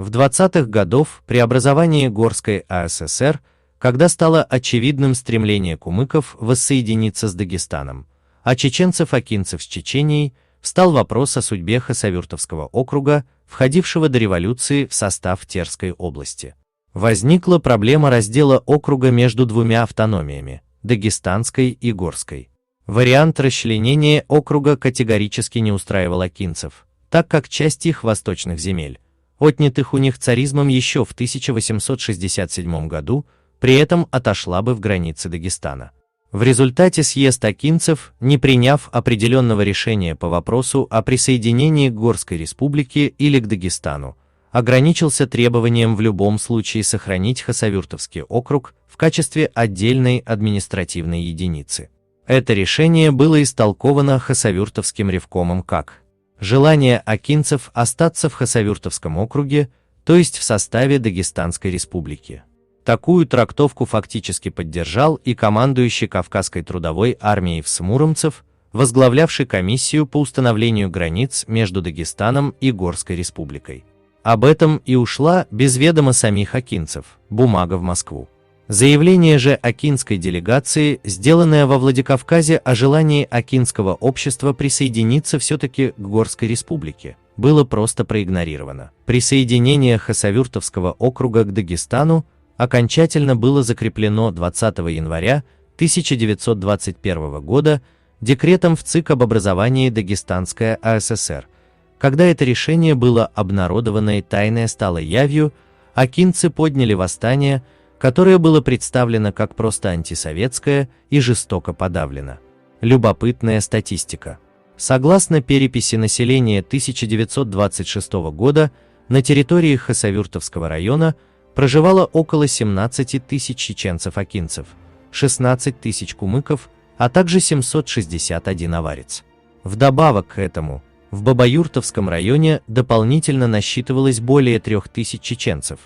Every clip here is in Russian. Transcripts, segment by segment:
В 20-х годах при образовании Горской АССР, когда стало очевидным стремление кумыков воссоединиться с Дагестаном, а чеченцев-акинцев с Чеченией, встал вопрос о судьбе Хасавюртовского округа, входившего до революции в состав Терской области. Возникла проблема раздела округа между двумя автономиями – Дагестанской и Горской. Вариант расчленения округа категорически не устраивал акинцев, так как часть их восточных земель, отнятых у них царизмом еще в 1867 году, при этом отошла бы в границы Дагестана. В результате съезд акинцев, не приняв определенного решения по вопросу о присоединении к Горской республике или к Дагестану, ограничился требованием в любом случае сохранить Хасавюртовский округ в качестве отдельной административной единицы. Это решение было истолковано Хасавюртовским ревкомом как желание акинцев остаться в Хасавюртовском округе, то есть в составе Дагестанской республики. Такую трактовку фактически поддержал и командующий Кавказской трудовой армией Всмуромцев, возглавлявший комиссию по установлению границ между Дагестаном и Горской республикой. Об этом и ушла без ведома самих акинцев бумага в Москву. Заявление же акинской делегации, сделанное во Владикавказе о желании акинского общества присоединиться все-таки к Горской республике, было просто проигнорировано. Присоединение Хасавюртовского округа к Дагестану окончательно было закреплено 20 января 1921 года декретом в ЦИК об образовании Дагестанской АССР. Когда это решение было обнародовано и тайное стало явью, акинцы подняли восстание, которое было представлено как просто антисоветское и жестоко подавлено. Любопытная статистика. Согласно переписи населения 1926 года, на территории Хасавюртовского района проживало около 17 тысяч чеченцев-акинцев, 16 тысяч кумыков, а также 761 аварец. Вдобавок к этому, в Бабаюртовском районе дополнительно насчитывалось более 3000 чеченцев,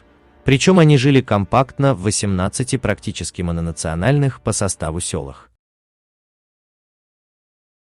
причем они жили компактно в 18 практически мононациональных по составу селах.